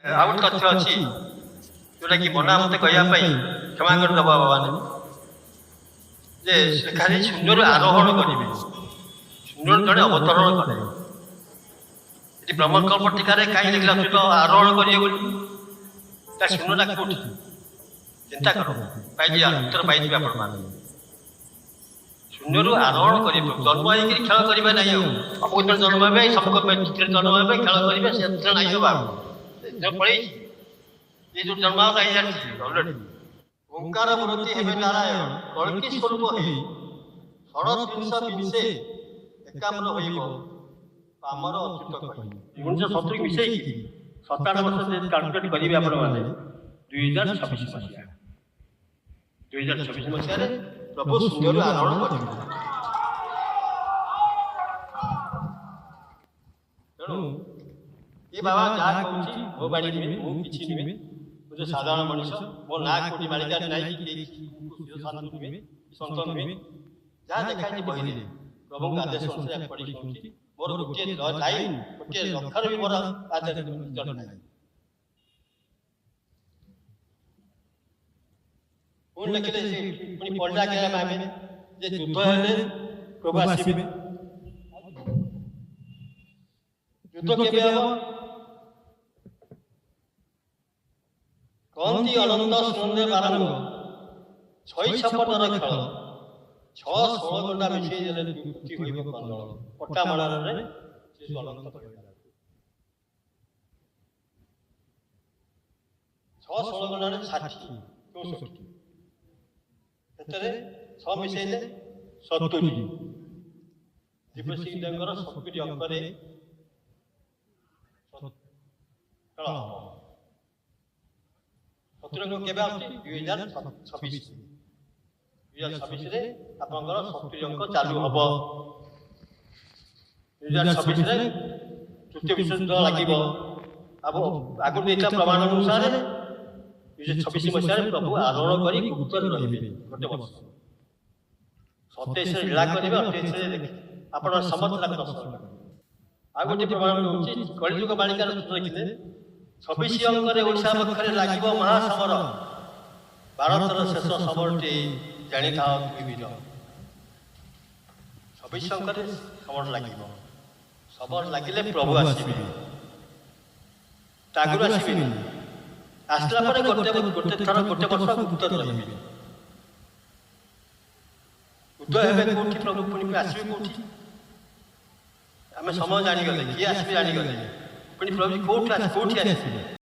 ଆଉ ଗୋଟେ ତଥ୍ୟ ଅଛି ଯୋଉଟା କି ମନା ମତେ କହିବା ପାଇଁ କ୍ଷମା କରିଦେବ ଭଗବାନ ଯେ ସେ ଖାଲି ଶୂନ୍ୟରୁ ଆରୋହଣ କରିବେ, ଶୂନ୍ୟରୁ ଜଣେ ଅବତରଣ କରେ। ଏଠି ବ୍ରହ୍ମକଳ୍ପ ଟୀକାରେ କାହିଁ ଲେଖିଲା ଶୂନ୍ୟ ଆରୋହଣ କରିବେ ବୋଲି? ତା ଶୂନ୍ୟଟା କୋଉଠି? ଚିନ୍ତା କର, ପାଇଯିବା ଉତ୍ତର ପାଇଯିବେ ଆପଣମାନେ। ଶୂନ୍ୟରୁ ଆରୋହଣ କରିବେ, ଜନ୍ମ ହେଇକି ଖେଳ କରିବେ ନାହିଁ। ଆଉ ଅମୁକ ଜନ୍ମ ହେବେ, ସମୁକ ଜନ୍ମ ହେବେ, ଖେଳ କରିବେ, ସେ ନାହିଁ ହବା ପଳେଇଛି। ଏ ଯୋଉ ଜନ୍ମ ନାହିଁ ଜାଣିଛି ଅଲରେଡି। ଓଙ୍କାର ମୂର୍ତ୍ତି ହେବେ ନାରାୟଣ, କଳ୍କି ସ୍ୱରୂପ ହେଇ ଷଡ଼ତ୍ରିଂଶ ବିଂଶେ ଏକାମ୍ର ହୋଇବ ଆମର ଅଚ୍ୟୁତ କହି। 1970 ମିଶେଇକି 57 ବର୍ଷ କାଲକୁଲେଟ୍ କରିବେ ଆପଣମାନେ। 2026 ମସିହା, 2026 ମସିହାରେ ପ୍ରଭୁ ଶୂନ୍ୟରୁ ଆରୋହଣ କରିବେ। ତେଣୁ ଏ ବାବା ଯାହା କହୁଛି ମୋ ବାଣୀ ନୁହେଁ, ମୁଁ କିଛି ନୁହେଁ, ମୁଁ ଯେ ସାଧାରଣ ମଣିଷ, ମୋ ନାଁ କୋଟି ମାଳିକାରେ ନାହିଁ, ନୁହେଁ, ସନ୍ଥ ନୁହେଁ। ଯାହା ଦେଖାଇଛି ବହିରେ ପ୍ରଭୁଙ୍କ ଆଦେଶ ଅନୁସାରେ ପଢ଼ି ଶୁଣୁଛି। ମୋର ଗୋଟିଏ ଲାଇନ୍, ଗୋଟିଏ ଲକ୍ଷର ବି ମୋର ଆଦେଶ ନାହିଁ। ପୁଣି ଲେଖିଲେ ପୁଣି ପଢିଲା କି ଆମେ ଯେ ଯୁଦ୍ଧ ହେଲେ ପ୍ରଭୁ ଆସିବେ। ଯୁଦ୍ଧ କେବେ ହବ? କହନ୍ତି ଅନନ୍ତ ସୁନନ୍ଦେ ବାରଙ୍ଗ, ଛଇ ଛପଟର ଖେଳ, 6-16 ଘଣ୍ଟା ମିଶେଇ ଦେଲେ ଯୁକ୍ତି ହୋଇବ କନ୍ଦଳ। ପଟ୍ଟା ମାଳରେ ଶିଶୁ ଅନନ୍ତ କହିଲା 6-16 ଘଣ୍ଟାରେ 60 64, ସେଥିରେ 6 ମିଶେଇଲେ 70। ଦିବ୍ୟସିଂହଙ୍କର 70 ଅଙ୍କରେ ଖେଳ ହବ। 70 ଅଙ୍କ କେବେ ଆସୁଛି? 2026ରେ ଆପଣଙ୍କର 70 ଅଙ୍କ ଚାଲୁ ହବ। 2026ରେ ତୃତୀୟ ବିଶ୍ୱଯୁଦ୍ଧ ଲାଗିବ। ଆଗରୁ ଦେଇଥିବା ପ୍ରମାଣ ଅନୁସାରେ 2026 ମସିହାରେ ପ୍ରଭୁ ଆରୋହଣ କରି ଗୁପ୍ତରେ ରହିବେ ଗୋଟେ ବର୍ଷ। 27ରେ ଲୀଳା କରିବେ, 28ରେ ଆପଣ ସମସ୍ତ ଦର୍ଶନ କରିବେ। ଆଉ ଗୋଟେ ପ୍ରମାଣ ଦଉଛି କଳିଯୁଗ ବାଳିକାର ଲେଖିଲେ 26 ଅଙ୍କରେ ଓଡ଼ିଶା ପକ୍ଷରେ ଲାଗିବ ମହାସମର, ଭାରତର ଶେଷ ସମରଟି ଜାଣିଥାଅ ତୁମେ ବୀର। 26 ଅଙ୍କରେ ସମର ଲାଗିବ। ସମର ଲାଗିଲେ ପ୍ରଭୁ ଆସିବେ, ଆଗରୁ ଆସିବେନି। ଆସିଲା ପରେ ଗୋଟେ ଥର ଗୋଟେ ବର୍ଷ ଗୁପ୍ତରେ ରହିବେ। ଗୁପ୍ତ ହେବେ କୋଉଠି? ପ୍ରଭୁ ପୁଣି ଆସିବେ କୋଉଠି? ଆମେ ସମୟ ଜାଣିଗଲେ, କିଏ ଆସିବେ ଜାଣିଗଲେ। ପୁଣି ପ୍ରଭୁ କୋଉଠି ଆସିବେ?